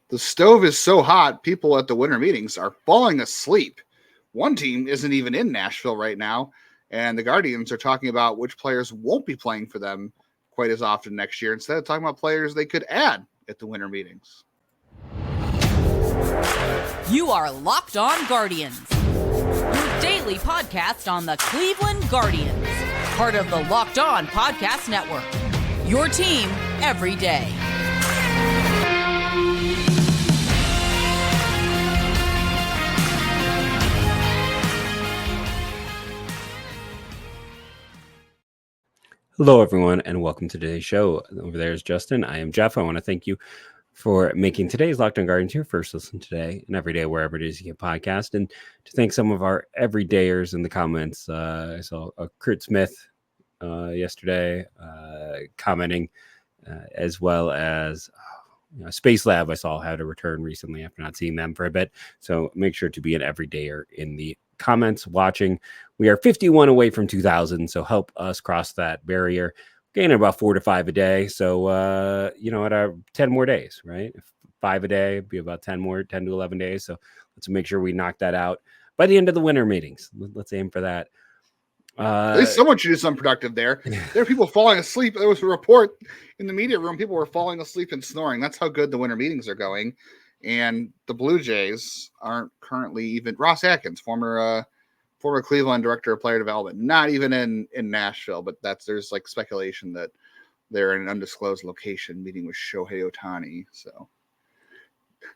The stove is so hot, people at the winter meetings are falling asleep. One team isn't even in Nashville right now, and the Guardians are talking about which players won't be playing for them quite as often next year, instead of talking about players they could add at the winter meetings. You are Locked On Guardians, your daily podcast on the Cleveland Guardians, part of the Locked On Podcast Network, your team every day. Hello, everyone, and welcome to today's show. Over there is Justin. I am Jeff. I want to thank you for making today's Locked On Guardians your first listen today and every day, wherever it is you get podcast. And to thank some of our everydayers in the comments. I saw Kurt Smith yesterday commenting, as well as Space Lab. I saw had a return recently after not seeing them for a bit. So make sure to be an everydayer in the comments watching. We are 51 away from 2,000, so help us cross that barrier. Gaining about 4 to 5 a day, so at our 10 more days, right? 5 a day would be about 10 to 11 days. So let's make sure we knock that out by the end of the winter meetings. Let's aim for that. At least someone should do something productive there. There are people falling asleep. There was a report in the media room. People were falling asleep and snoring. That's how good the winter meetings are going. And the Blue Jays aren't currently even. Ross Atkins, former Cleveland director of player development, not even in Nashville, but there's like speculation that they're in an undisclosed location meeting with Shohei Ohtani. So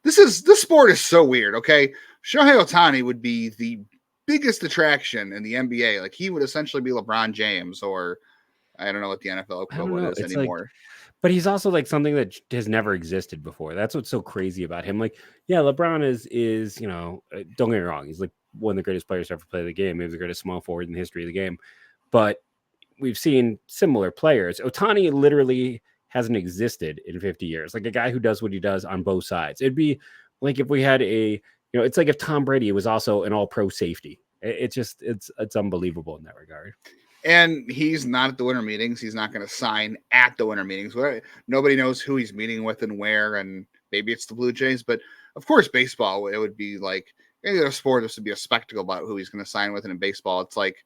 this sport is so weird. Okay, Shohei Ohtani would be the biggest attraction in the NBA. Like, he would essentially be LeBron James, or I don't know what the NFL equivalent is anymore. But he's also like something that has never existed before. That's what's so crazy about him. Like, yeah, LeBron is don't get me wrong, he's like one of the greatest players to ever play the game, maybe the greatest small forward in the history of the game. But we've seen similar players. Ohtani literally hasn't existed in 50 years. Like, a guy who does what he does on both sides. It'd be like if we had it's like if Tom Brady was also an all-pro safety. It's unbelievable in that regard. And he's not at the winter meetings. He's not going to sign at the winter meetings. Nobody knows who he's meeting with and where, and maybe it's the Blue Jays. But, of course, baseball, it would be like any other sport, this would be a spectacle about who he's going to sign with. And in baseball, it's like,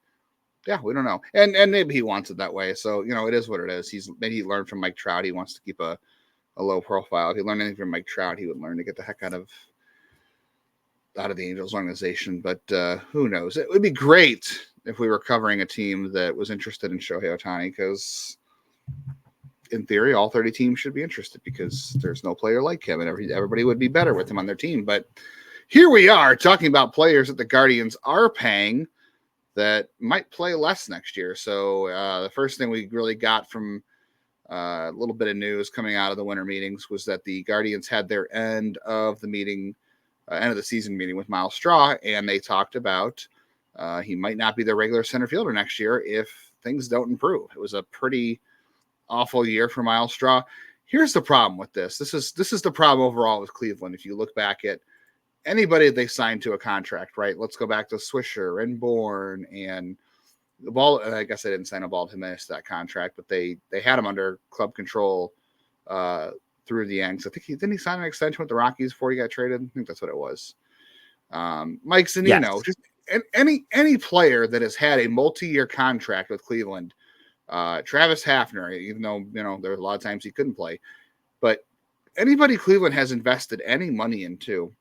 yeah, we don't know. And maybe he wants it that way. So, it is what it is. Maybe he learned from Mike Trout. He wants to keep a low profile. If he learned anything from Mike Trout, he would learn to get the heck out of the Angels organization. But who knows? It would be great if we were covering a team that was interested in Shohei Ohtani, because in theory, all 30 teams should be interested, because there's no player like him, and everybody would be better with him on their team. But here we are talking about players that the Guardians are paying that might play less next year. So the first thing we really got from a little bit of news coming out of the winter meetings was that the Guardians had their end of the season meeting with Myles Straw, and they talked about he might not be their regular center fielder next year if things don't improve. It was a pretty awful year for Myles Straw. Here's the problem with this. This is the problem overall with Cleveland. If you look back at anybody they signed to a contract, right? Let's go back to Swisher and Bourne and the ball. I guess they didn't sign a ball to miss that contract, but they had him under club control through the end. So I think didn't he sign an extension with the Rockies before he got traded? I think that's what it was. Mike Zunino, yes. Just any player that has had a multi-year contract with Cleveland, Travis Hafner, even though there were a lot of times he couldn't play, but anybody Cleveland has invested any money into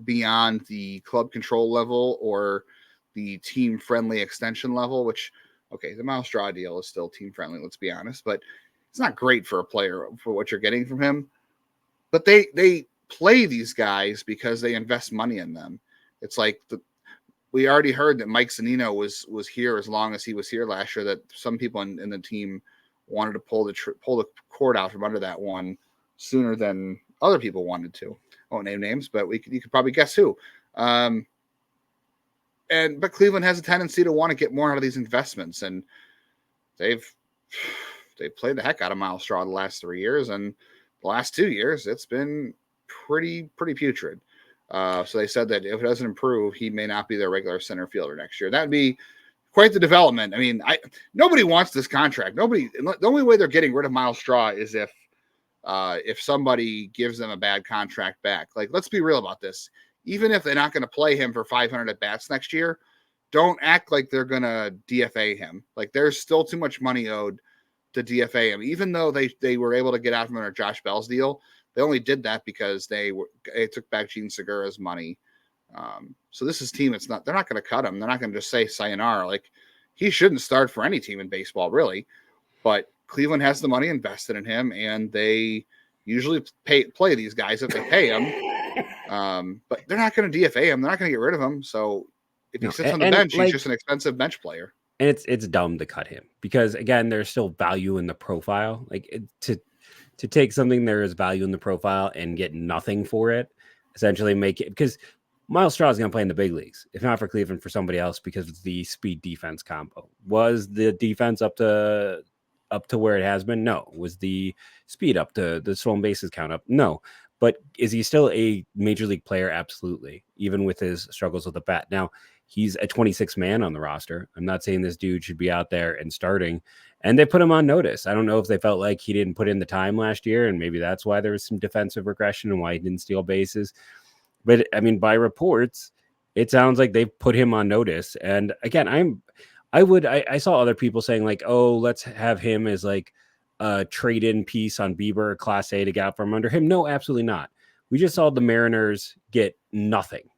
beyond the club control level or the team friendly extension level, which, okay, the Myles Straw deal is still team friendly, let's be honest, but it's not great for a player for what you're getting from him. But they play these guys because they invest money in them. It's like we already heard that Mike Zunino was here as long as he was here last year, that some people in the team wanted to pull the cord out from under that one sooner than other people wanted to. I won't name names, but you could probably guess who. But Cleveland has a tendency to want to get more out of these investments, and they've played the heck out of Myles Straw the last 3 years, and the last 2 years it's been pretty putrid. So they said that if it doesn't improve, he may not be their regular center fielder next year. That'd be quite the development. I mean, nobody wants this contract. The only way they're getting rid of Myles Straw is if if somebody gives them a bad contract back. Like, let's be real about this. Even if they're not going to play him for 500 at bats next year, don't act like they're going to DFA him. Like, there's still too much money owed to DFA him. Even though they were able to get out from under Josh Bell's deal, they only did that because they took back Gene Segura's money. So this is team. They're not going to cut him. They're not going to just say sayonara. Like, he shouldn't start for any team in baseball, really. But Cleveland has the money invested in him, and they usually play these guys if they pay him. But they're not going to DFA him. They're not going to get rid of him. So if he sits on the bench, he's just an expensive bench player. And it's dumb to cut him because, again, there's still value in the profile. Like, to take something there is value in the profile and get nothing for it, essentially make it, because Myles Straw is going to play in the big leagues, if not for Cleveland, for somebody else, because it's the speed defense combo. Was the defense up to where it has been? No. Was the speed up to the stolen bases count up? No. But is he still a major league player? Absolutely. Even with his struggles with the bat. Now, he's a 26 man on the roster. I'm not saying this dude should be out there and starting, and they put him on notice. I don't know if they felt like he didn't put in the time last year, and maybe that's why there was some defensive regression and why he didn't steal bases. But I mean, by reports, it sounds like they've put him on notice. And again, I saw other people saying like, oh, let's have him as like a trade-in piece on Bieber, Class A, to get out from under him. No, absolutely not. We just saw the Mariners get nothing.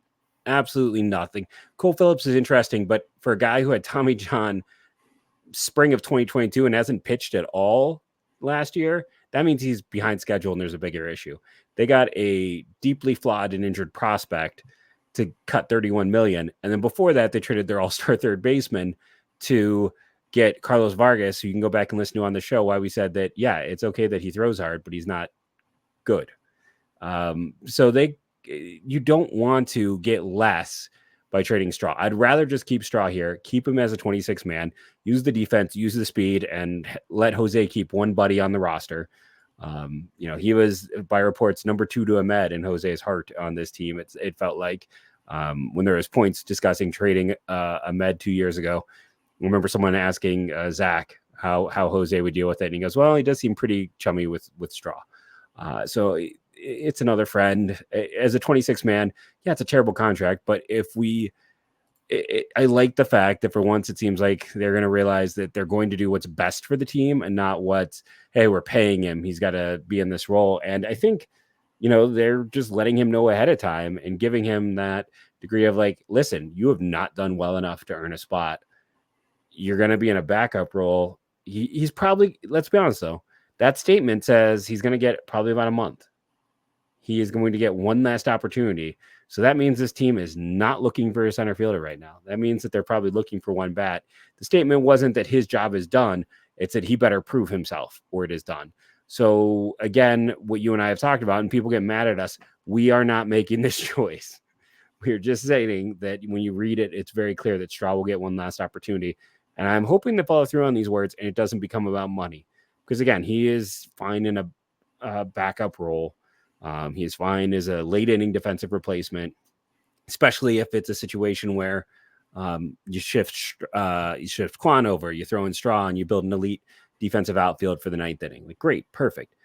Absolutely nothing. Cole Phillips is interesting, but for a guy who had Tommy John spring of 2022 and hasn't pitched at all last year, that means he's behind schedule and there's a bigger issue. They got a deeply flawed and injured prospect to cut $31 million. And then before that, they traded their all-star third baseman to get Carlos Vargas, who you can go back and listen to on the show, why we said that, yeah, it's okay that he throws hard, but he's not good. So you don't want to get less by trading Straw. I'd rather just keep Straw here, keep him as a 26 man, use the defense, use the speed, and let Jose keep one buddy on the roster. He was, by reports, number 2 to Ahmed in Jose's heart on this team. It felt like when there was points discussing trading Ahmed 2 years ago. I remember someone asking Zach how Jose would deal with it, and he goes, "Well, he does seem pretty chummy with Straw." So it's another friend as a 26 man. Yeah, it's a terrible contract, but I like the fact that for once it seems like they're going to realize that they're going to do what's best for the team and not hey, we're paying him, he's got to be in this role. And I think, they're just letting him know ahead of time and giving him that degree of like, listen, you have not done well enough to earn a spot. You're going to be in a backup role. He's probably, let's be honest though, that statement says he's going to get probably about a month. He is going to get one last opportunity. So that means this team is not looking for a center fielder right now. That means that they're probably looking for one bat. The statement wasn't that his job is done. It's that he better prove himself or it is done. So again, what you and I have talked about, and people get mad at us, we are not making this choice. We're just saying that when you read it, it's very clear that Straw will get one last opportunity. And I'm hoping to follow through on these words and it doesn't become about money. Because again, he is fine in a backup role. He is fine as a late inning defensive replacement, especially if it's a situation where you shift Quan over, you throw in Straw, and you build an elite defensive outfield for the ninth inning. Like, great, perfect.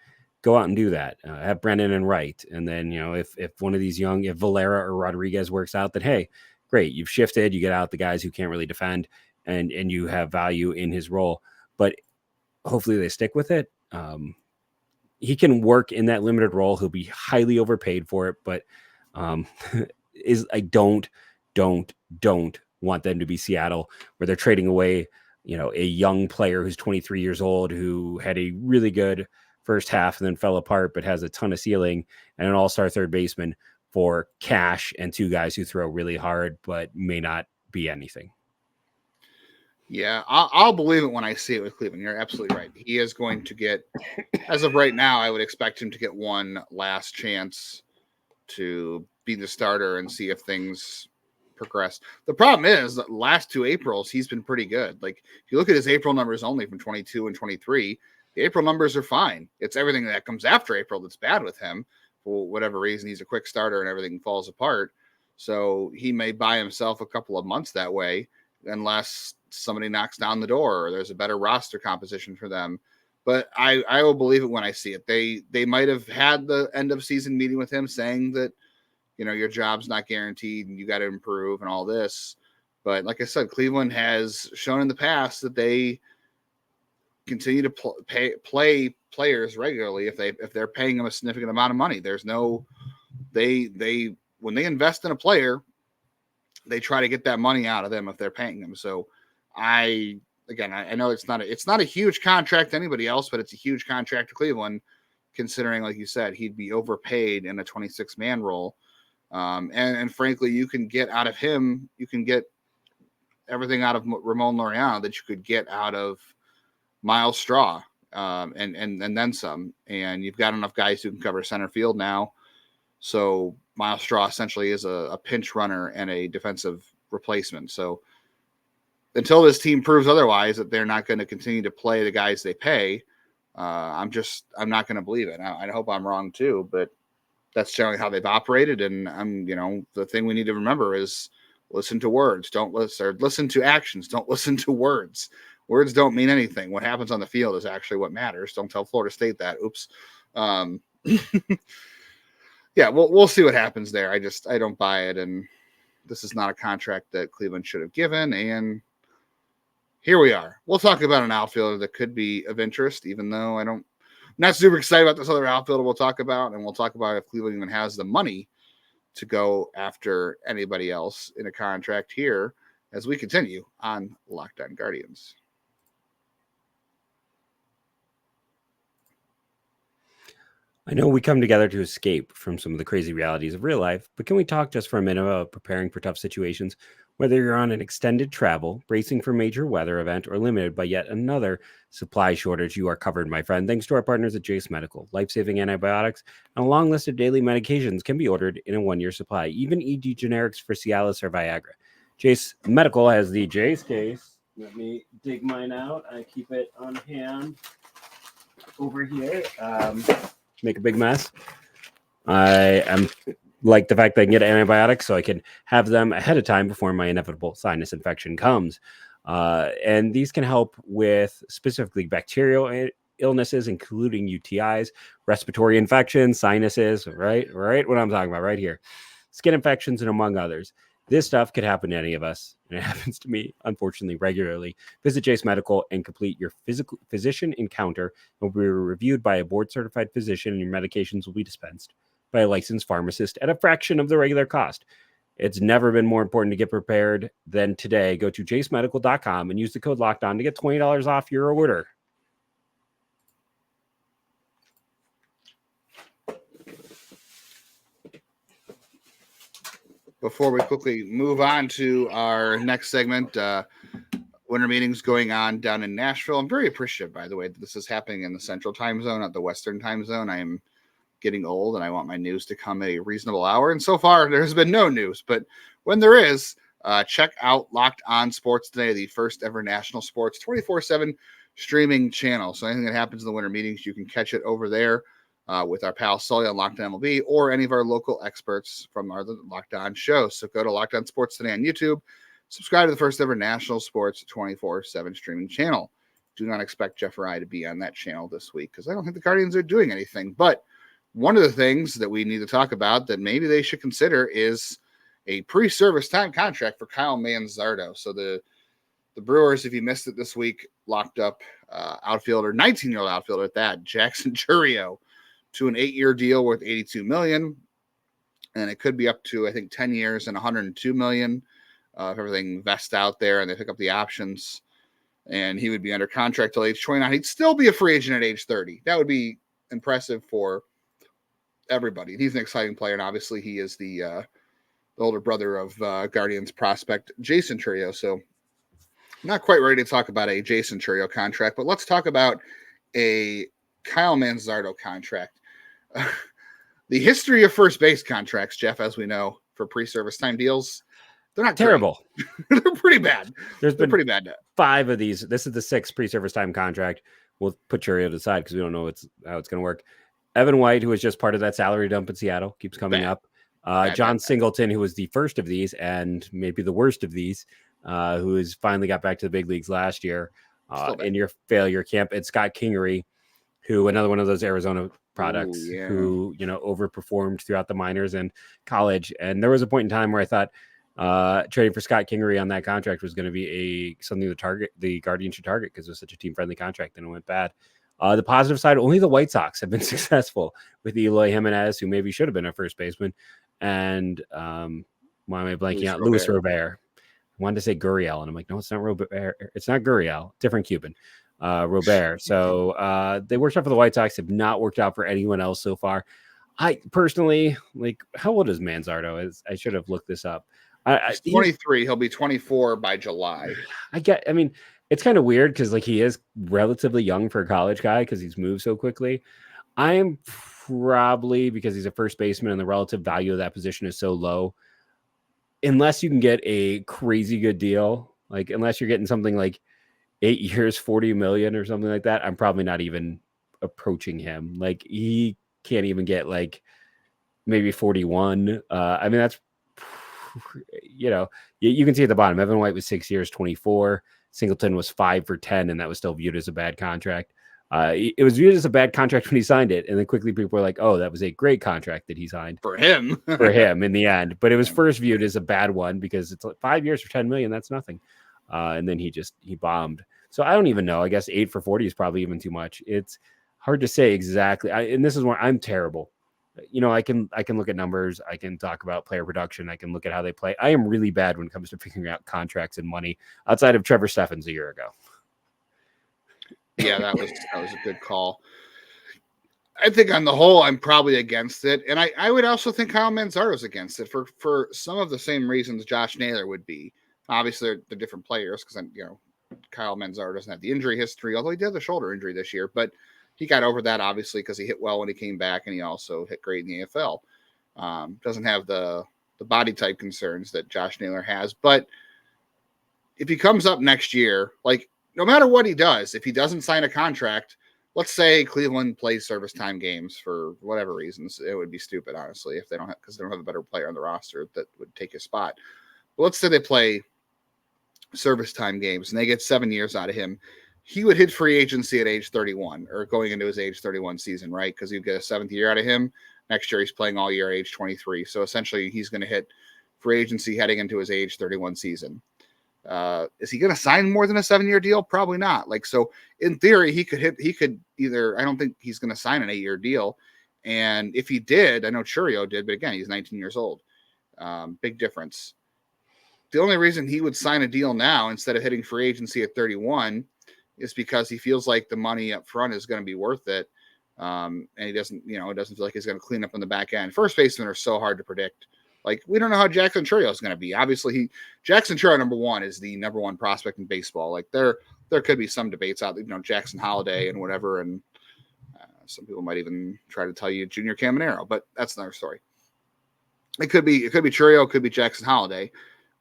Go out and do that. Have Brennan and Wright, and then if one of these if Valera or Rodriguez works out, then hey, great, you've shifted. You get out the guys who can't really defend, and you have value in his role. But hopefully they stick with it. He can work in that limited role. He'll be highly overpaid for it, but I don't want them to be Seattle where they're trading away, a young player who's 23 years old who had a really good first half and then fell apart, but has a ton of ceiling, and an all-star third baseman for cash and 2 guys who throw really hard, but may not be anything. Yeah, I'll believe it when I see it with Cleveland. You're absolutely right. He is going to get, as of right now, I would expect him to get one last chance to be the starter and see if things progress. The problem is that last 2 Aprils, he's been pretty good. Like, if you look at his April numbers only from 22 and 23, the April numbers are fine. It's everything that comes after April that's bad with him. For whatever reason, he's a quick starter and everything falls apart. So he may buy himself a couple of months that way, unless somebody knocks down the door or there's a better roster composition for them. but I will believe it when I see it. They might have had the end of season meeting with him saying that, your job's not guaranteed and you got to improve and all this. But like I said, Cleveland has shown in the past that they continue to play players regularly if they're paying them a significant amount of money. There's no when they invest in a player, they try to get that money out of them if they're paying them. So I know it's not a huge contract to anybody else, but it's a huge contract to Cleveland, considering, like you said, he'd be overpaid in a 26-man role. And frankly, you can get out of him, you can get everything out of Ramon Laureano that you could get out of Myles Straw, and then some. And you've got enough guys who can cover center field now. So Myles Straw essentially is a pinch runner and a defensive replacement. So until this team proves otherwise, that they're not going to continue to play the guys they pay, I'm not going to believe it. I hope I'm wrong too, but that's generally how they've operated. And the thing we need to remember is listen to words, don't listen, or listen to actions, don't listen to words. Words don't mean anything. What happens on the field is actually what matters. Don't tell Florida State that. Oops. Yeah, we'll see what happens there. I don't buy it, and this is not a contract that Cleveland should have given. And here we are. We'll talk about an outfielder that could be of interest, even though I'm not super excited about this other outfielder we'll talk about, and we'll talk about if Cleveland even has the money to go after anybody else in a contract here as we continue on Locked On Guardians. I know we come together to escape from some of the crazy realities of real life, but can we talk just for a minute about preparing for tough situations? Whether you're on an extended travel, bracing for a major weather event, or limited by yet another supply shortage, you are covered, my friend. Thanks to our partners at Jase Medical. Lifesaving antibiotics and a long list of daily medications can be ordered in a 1-year supply, even ED generics for Cialis or Viagra. Jase Medical has the Jase case. Let me dig mine out. I keep it on hand over here. Make a big mess. I am like the fact that I can get antibiotics so I can have them ahead of time before my inevitable sinus infection comes. And these can help with specifically bacterial illnesses, including UTIs, respiratory infections, sinuses, right what I'm talking about right here, skin infections, and among others. This stuff could happen to any of us, and it happens to me, unfortunately, regularly. Visit Jase Medical and complete your physician encounter. It will be reviewed by a board-certified physician, and your medications will be dispensed by a licensed pharmacist at a fraction of the regular cost. It's never been more important to get prepared than today. Go to jasemedical.com and use the code LOCKEDON to get $20 off your order. Before we quickly move on to our next segment, winter meetings going on down in Nashville. I'm very appreciative, by the way, that this is happening in the Central Time Zone, not the Western Time Zone. I am getting old, and I want my news to come at a reasonable hour. And so far, there has been no news. But when there is, check out Locked On Sports Today, the first ever national sports 24/7 streaming channel. So anything that happens in the winter meetings, you can catch it over there. With our pal Sully on Locked On MLB or any of our local experts from our Locked On show. So go to Locked On Sports Today on YouTube. Subscribe to the first ever national sports 24/7 streaming channel. Do not expect Jeff or I to be on that channel this week because I don't think the Guardians are doing anything. But one of the things that we need to talk about that maybe they should consider is a pre-service time contract for Kyle Manzardo. So the Brewers, if you missed it this week, locked up outfielder, 19-year-old outfielder at that, Jackson Chourio, to an 8-year deal worth $82 million, and it could be up to, I think, 10 years and $102 million if everything vests out there and they pick up the options. And he would be under contract till age 29. He'd still be a free agent at age 30. That would be impressive for everybody. He's an exciting player, and obviously he is the older brother of Guardians prospect Jackson Chourio. So not quite ready to talk about a Jackson Chourio contract, but let's talk about a Kyle Manzardo contract. The history of first base contracts, Jeff, as we know, for pre-service time deals, they're not terrible. They're pretty bad. They're pretty bad. 5 of these. This is the 6th pre-service time contract. We'll put Chourio to the side because we don't know how it's going to work. Evan White, who was just part of that salary dump in Seattle, keeps coming up. John Singleton, who was the first of these and maybe the worst of these, who has finally got back to the big leagues last year in your failure camp. And Scott Kingery, who another one of those Arizona products who, overperformed throughout the minors and college. And there was a point in time where I thought trading for Scott Kingery on that contract was going to be something the Guardians should target because it was such a team-friendly contract, and it went bad. The positive side, only the White Sox have been successful with Eloy Jimenez, who maybe should have been a first baseman, and why am I blanking out? Luis Robert. I wanted to say Gurriel, and I'm like, no, it's not Robert. It's not Gurriel. Different Cuban. Robert. So they worked out for the White Sox, have not worked out for anyone else so far. I personally, how old is Manzardo? I should have looked this up. He's 23. He'll be 24 by July. I mean, it's kind of weird because he is relatively young for a college guy because he's moved so quickly. I am probably, because he's a first baseman and the relative value of that position is so low, unless you can get a crazy good deal, unless you're getting something like 8 years, 40 million or something like that, I'm probably not even approaching him. He can't even get maybe 41. I mean, that's, you can see at the bottom, Evan White was 6 years, 24. Singleton was 5 for 10, and that was still viewed as a bad contract. It was viewed as a bad contract when he signed it, and then quickly people were like, oh, that was a great contract that he signed. For him in the end. But it was first viewed as a bad one because it's 5 years for 10 million. That's nothing. And then he bombed. So I don't even know. I guess 8 for 40 is probably even too much. It's hard to say exactly. And this is where I'm terrible. I can look at numbers. I can talk about player production. I can look at how they play. I am really bad when it comes to figuring out contracts and money outside of Trevor Steffens a year ago. Yeah, that was a good call. I think on the whole, I'm probably against it. And I would also think Kyle Manzardo is against it for some of the same reasons Josh Naylor would be. Obviously, they're different players because, Kyle Manzardo doesn't have the injury history, although he did have the shoulder injury this year. But he got over that, obviously, because he hit well when he came back, and he also hit great in the AFL. Doesn't have the body type concerns that Josh Naylor has. But if he comes up next year, no matter what he does, if he doesn't sign a contract, let's say Cleveland plays service time games for whatever reasons, it would be stupid, honestly, if they don't have a better player on the roster that would take his spot. But let's say they play service time games and they get 7 years out of him. He would hit free agency at age 31 or going into his age 31 season, right? Because you'd get a 7th year out of him. Next year, he's playing all year, age 23. So essentially, he's going to hit free agency heading into his age 31 season. Is he going to sign more than a 7-year deal? Probably not. So in theory, he could either, I don't think he's going to sign an 8-year deal. And if he did, I know Chourio did, but again, he's 19 years old. Big difference. The only reason he would sign a deal now instead of hitting free agency at 31 is because he feels like the money up front is going to be worth it. And he doesn't, it doesn't feel like he's going to clean up on the back end. First basemen are so hard to predict. We don't know how Jackson Chourio is going to be. Obviously, Jackson Chourio, number one, is the number one prospect in baseball. There could be some debates out there, Jackson Holiday and whatever. And some people might even try to tell you Junior Caminero, but that's another story. It could be Chourio, it could be Jackson Holiday.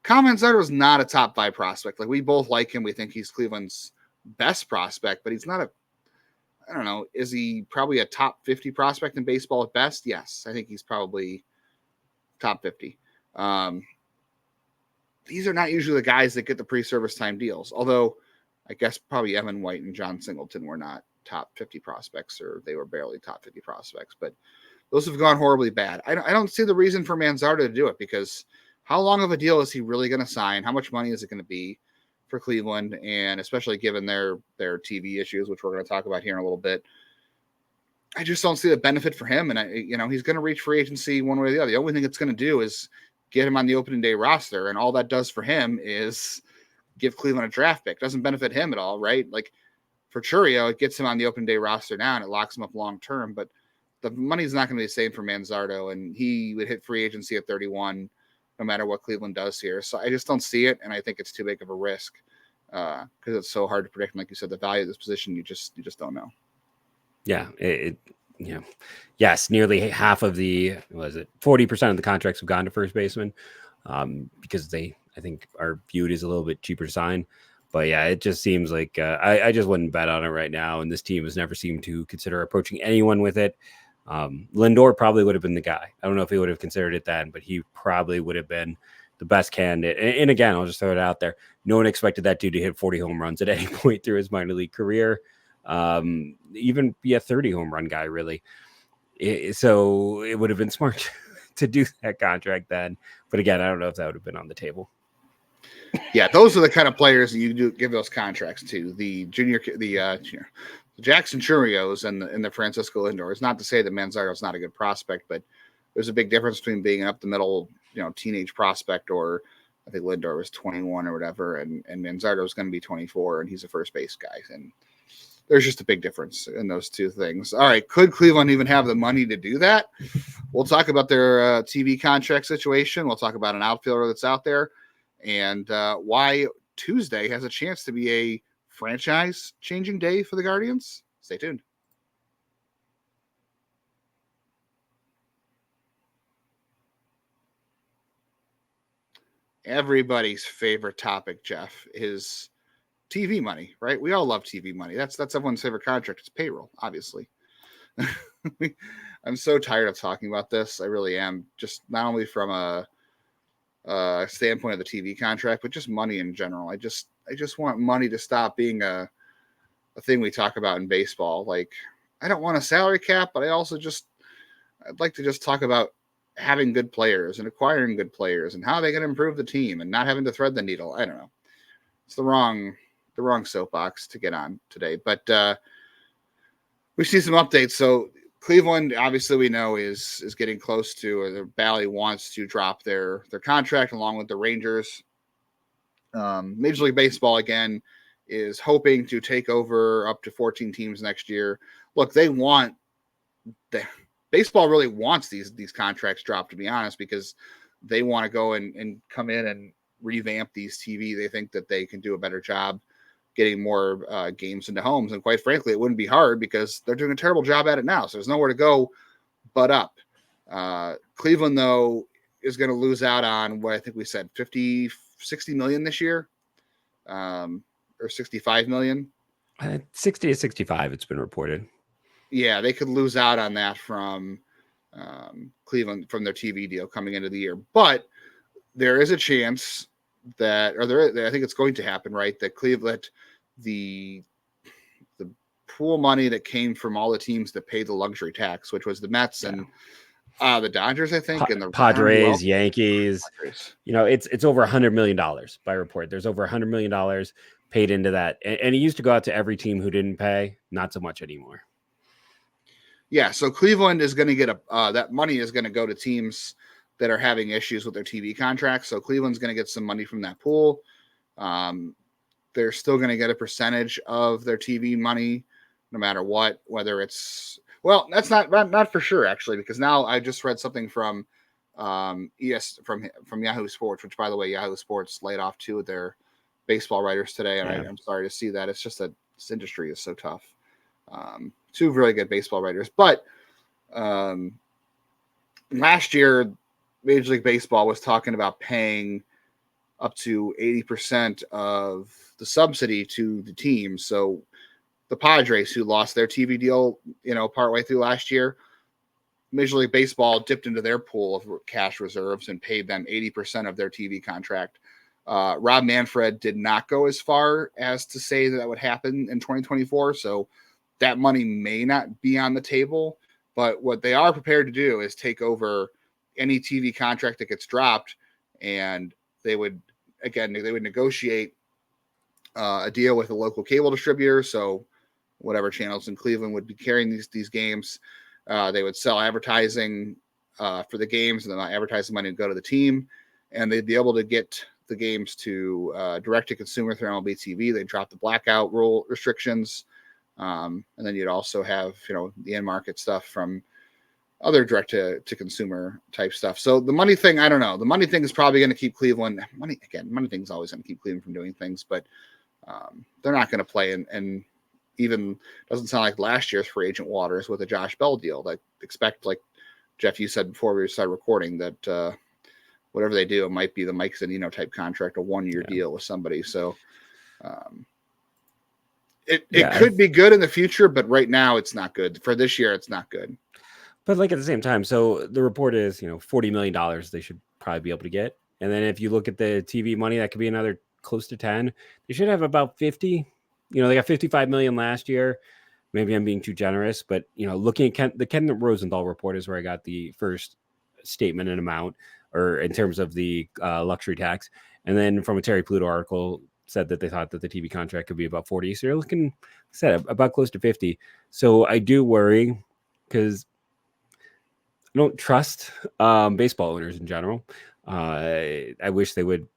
Kyle Manzardo is not a top 5 prospect. We both like him. We think he's Cleveland's best prospect, but he's not I don't know. Is he probably a top 50 prospect in baseball at best? Yes. I think he's probably top 50. These are not usually the guys that get the pre-service time deals. Although I guess probably Evan White and John Singleton were not top 50 prospects, or they were barely top 50 prospects, but those have gone horribly bad. I don't see the reason for Manzardo to do it, because how long of a deal is he really going to sign? How much money is it going to be for Cleveland? And especially given their TV issues, which we're going to talk about here in a little bit, I just don't see the benefit for him. And he's going to reach free agency one way or the other. The only thing it's going to do is get him on the opening day roster. And all that does for him is give Cleveland a draft pick. Doesn't benefit him at all, right? For Chourio, it gets him on the opening day roster now and it locks him up long-term, but the money's not going to be the same for Manzardo, and he would hit free agency at 31 no matter what Cleveland does here. So I just don't see it, and I think it's too big of a risk because it's so hard to predict. And like you said, the value of this position, you just don't know. Yeah, yes, nearly half of 40% of the contracts have gone to first baseman because they, I think, are viewed as a little bit cheaper to sign. But yeah, it just seems like I just wouldn't bet on it right now. And this team has never seemed to consider approaching anyone with it. Lindor probably would have been the guy. I don't know if he would have considered it then, but he probably would have been the best candidate. And again, I'll just throw it out there. No one expected that dude to hit 40 home runs at any point through his minor league career. even be a 30 home run guy, really. So it would have been smart to do that contract then. But again, I don't know if that would have been on the table. Yeah, those are the kind of players that you do give those contracts to. The Jackson Chourios and the Francisco Lindor. It's not to say that Manzardo is not a good prospect, but there's a big difference between being an up the middle, teenage prospect, or I think Lindor was 21 or whatever, and Manzardo is going to be 24, and he's a first base guy. And there's just a big difference in those two things. All right, could Cleveland even have the money to do that? We'll talk about their TV contract situation. We'll talk about an outfielder that's out there, and why Tuesday has a chance to be a franchise-changing day for the Guardians. Stay tuned. Everybody's favorite topic, Jeff, is TV money, right? We all love TV money. That's everyone's favorite contract. It's payroll, obviously. I'm so tired of talking about this. I really am. Just not only from a standpoint of the TV contract, but just money in general. I just want money to stop being a thing we talk about in baseball. Like, I don't want a salary cap, but I'd like to just talk about having good players and acquiring good players and how they can improve the team and not having to thread the needle. I don't know. It's the wrong soapbox to get on today, but we see some updates. So Cleveland, obviously, we know is getting close to, or the Valley wants to drop their contract along with the Rangers. Major League Baseball again is hoping to take over up to 14 teams next year. Look, baseball really wants these contracts dropped, to be honest, because they want to go and come in and revamp these TV. They think that they can do a better job getting more games into homes. And quite frankly, it wouldn't be hard because they're doing a terrible job at it now. So there's nowhere to go but up. Cleveland, though, is going to lose out on what I think we said, 60 million this year, or 65 million. 60 to 65, it's been reported. Yeah, they could lose out on that from Cleveland, from their TV deal coming into the year. But there is a chance that, I think it's going to happen, right? That Cleveland, the pool money that came from all the teams that paid the luxury tax, which was the Mets and the Dodgers, I think, and the Padres, Yankees. Padres. It's over $100 million by report. There's over $100 million paid into that, and it used to go out to every team who didn't pay. Not so much anymore. Yeah, so Cleveland is going to get that money is going to go to teams that are having issues with their TV contracts. So Cleveland's going to get some money from that pool. They're still going to get a percentage of their TV money, no matter what. Whether it's that's not for sure, actually, because now I just read something from from Yahoo Sports, which, by the way, Yahoo Sports laid off 2 of their baseball writers today, and I'm sorry to see that. It's just that this industry is so tough. 2 really good baseball writers, but last year, Major League Baseball was talking about paying up to 80% of the subsidy to the team. So the Padres, who lost their TV deal, partway through last year, Major League Baseball dipped into their pool of cash reserves and paid them 80% of their TV contract. Rob Manfred did not go as far as to say that would happen in 2024. So that money may not be on the table, but what they are prepared to do is take over any TV contract that gets dropped, and they would negotiate a deal with a local cable distributor. So whatever channels in Cleveland would be carrying these games, they would sell advertising for the games, and then advertising money would go to the team, and they'd be able to get the games to direct to consumer through MLB TV. They drop the blackout rule restrictions. And then you'd also have, the end market stuff from other direct to consumer type stuff. So the money thing, I don't know. The money thing is probably going to keep Cleveland. Money thing is always going to keep Cleveland from doing things, but they're not going to play. And even doesn't sound like last year's free agent waters with a Josh Bell deal. Like, expect, like Jeff, you said before we started recording, that whatever they do, it might be the Mike Zunino type contract, a 1-year deal with somebody. So, It could be good in the future, but right now it's not good. For this year, it's not good. But like at the same time, so the report is, $40 million they should probably be able to get. And then if you look at the TV money, that could be another close to 10. They should have about 50 they got 55 million last year. Maybe I'm being too generous, but looking at the Ken Rosenthal report is where I got the first statement and amount, or in terms of the luxury tax. And then from a Terry Pluto article said that they thought that the TV contract could be about 40. So you're looking, about close to 50. So I do worry because I don't trust baseball owners in general. I wish they would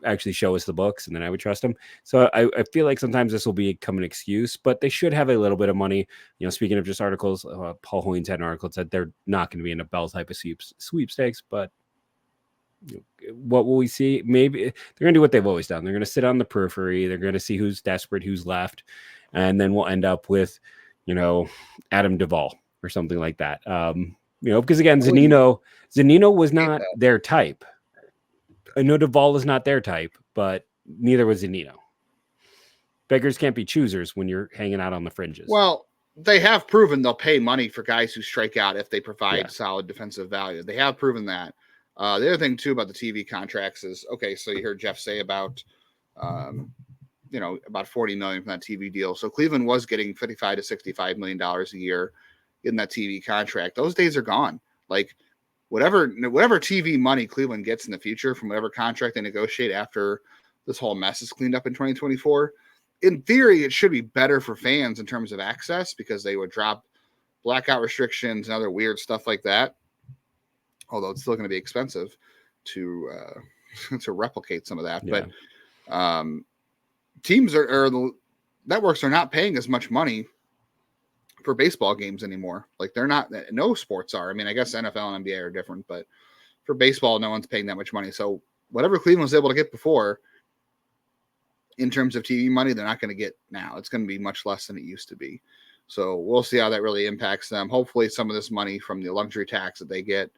actually show us the books, and then I would trust them. So I feel like sometimes this will become an excuse, but they should have a little bit of money. Speaking of just articles, Paul Hoynes had an article that said they're not going to be in a Bell type of sweepstakes, but what will we see? Maybe they're going to do what they've always done. They're going to sit on the periphery. They're going to see who's desperate, who's left, and then we'll end up with, Adam Duvall or something like that. Because again, Zunino was not their type. I know Duvall is not their type, but neither was Zunino. Beggars can't be choosers when you're hanging out on the fringes. Well, they have proven they'll pay money for guys who strike out if they provide solid defensive value. They have proven that. The other thing, too, about the TV contracts is, okay, so you heard Jeff say about, about $40 million from that TV deal. So Cleveland was getting $55 to $65 million a year in that TV contract. Those days are gone. Like, whatever TV money Cleveland gets in the future from whatever contract they negotiate after this whole mess is cleaned up in 2024, in theory, it should be better for fans in terms of access because they would drop blackout restrictions and other weird stuff like that. Although it's still going to be expensive to replicate some of that. Yeah. But teams or the networks are not paying as much money for baseball games anymore. Like they're not, no sports are. I mean, I guess NFL and NBA are different, but for baseball, no one's paying that much money. So whatever Cleveland was able to get before in terms of TV money, they're not going to get now. It's going to be much less than it used to be. So we'll see how that really impacts them. Hopefully some of this money from the luxury tax that they get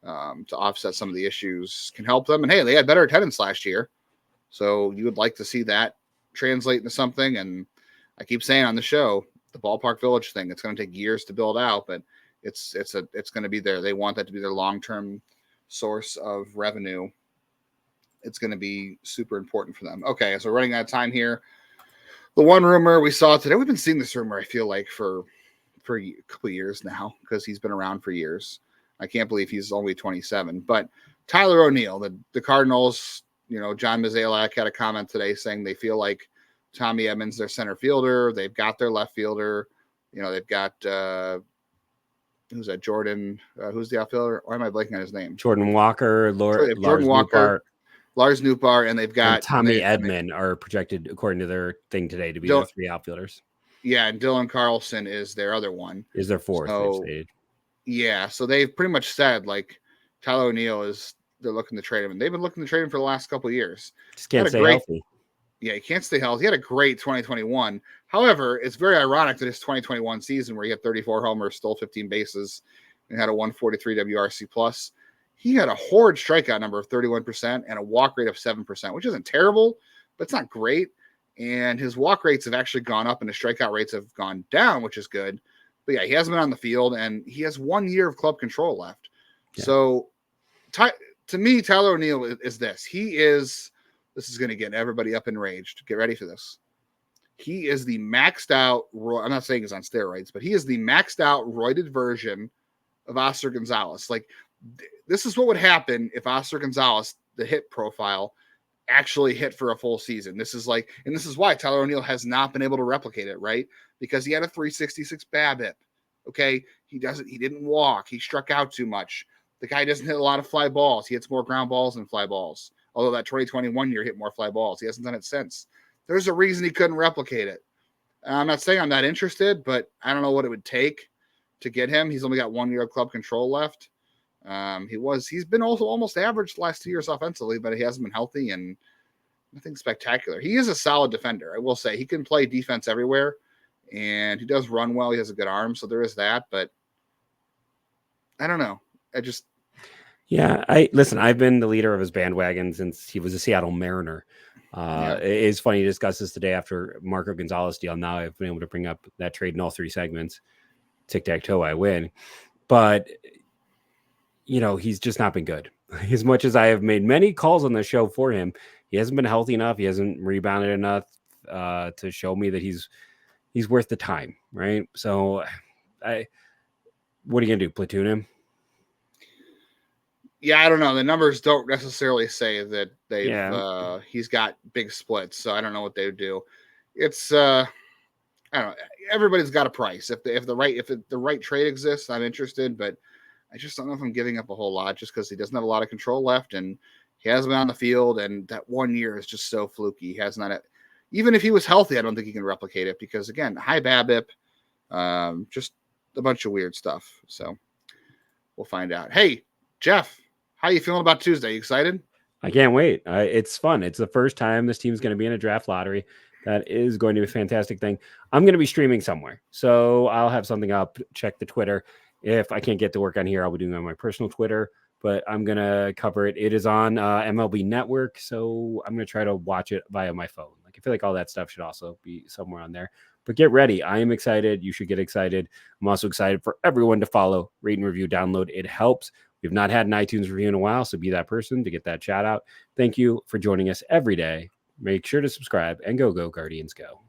to offset some of the issues can help them. And hey, they had better attendance last year. So you would like to see that translate into something. And I keep saying on the show, the Ballpark Village thing, it's going to take years to build out, but it's going to be there. They want that to be their long-term source of revenue. It's going to be super important for them. Okay, so we're running out of time here. The one rumor we saw today, we've been seeing this rumor, I feel like, for a couple of years now because he's been around for years. I can't believe he's only 27. But Tyler O'Neill, the Cardinals, John Mozeliak had a comment today saying they feel like Tommy Edmonds, their center fielder. They've got their left fielder. They've got who's that? Jordan. Who's the outfielder? Why am I blanking on his name? Jordan Walker, Jordan Walker, Lars Nootbaar, and they've got Tommy Edman are projected, according to their thing today, to be their three outfielders. Yeah, and Dylan Carlson is their other one. Is their fourth? So, yeah, so they've pretty much said like Tyler O'Neill they're looking to trade him, and they've been looking to trade him for the last couple of years. Just can't stay healthy. Yeah, he can't stay healthy. He had a great 2021. However, it's very ironic that his 2021 season, where he had 34 homers, stole 15 bases, and had a 143 WRC plus, he had a horrid strikeout number of 31% and a walk rate of 7%, which isn't terrible, but it's not great. And his walk rates have actually gone up, and his strikeout rates have gone down, which is good. But yeah, he hasn't been on the field, and he has 1 year of club control left. Yeah. So, to me, Tyler O'Neill is this. This is going to get everybody up enraged. Get ready for this. He is the maxed out, I'm not saying he's on steroids, but he is the maxed out, roided version of Oscar Gonzalez. Like, this is what would happen if Oscar Gonzalez, the hit profile, actually hit for a full season. This is why Tyler O'Neill has not been able to replicate it, right? Because he had a 366 BABIP. Okay. He didn't walk. He struck out too much. The guy doesn't hit a lot of fly balls. He hits more ground balls than fly balls. Although that 2021 year hit more fly balls. He hasn't done it since. There's a reason he couldn't replicate it. I'm not saying I'm not interested, but I don't know what it would take to get him. He's only got 1 year of club control left. He's been also almost average the last 2 years offensively, but he hasn't been healthy and nothing spectacular. He is a solid defender. I will say he can play defense everywhere, and he does run well. He has a good arm. So there is that, but I don't know. I've been the leader of his bandwagon since he was a Seattle Mariner. It's funny to discuss this today after Marco Gonzalez deal. Now I've been able to bring up that trade in all three segments. Tic-tac-toe, I win. But, he's just not been good. As much as I have made many calls on the show for him, he hasn't been healthy enough. He hasn't rebounded enough. to show me that he's worth the time, right? So, what are you gonna do? Platoon him? Yeah, I don't know. The numbers don't necessarily say that he's got big splits, so I don't know what they would do. It's I don't know. Everybody's got a price. If the right trade exists, I'm interested, but I just don't know if I'm giving up a whole lot just because he doesn't have a lot of control left and he hasn't been on the field, and that 1 year is just so fluky. He has not. Even if he was healthy, I don't think he can replicate it because again, high BABIP, just a bunch of weird stuff. So we'll find out. Hey, Jeff. How you feeling about Tuesday? You excited? I can't wait. It's fun. It's the first time this team's going to be in a draft lottery. That is going to be a fantastic thing. I'm going to be streaming somewhere, so I'll have something up. Check the Twitter. If I can't get to work on here, I'll be doing it on my personal Twitter, but I'm going to cover it. It is on MLB Network, so I'm going to try to watch it via my phone. Like I feel like all that stuff should also be somewhere on there. But get ready. I am excited. You should get excited. I'm also excited for everyone to follow, rate and review, download. It helps. We've not had an iTunes review in a while, so be that person to get that shout out. Thank you for joining us every day. Make sure to subscribe and go Guardians go.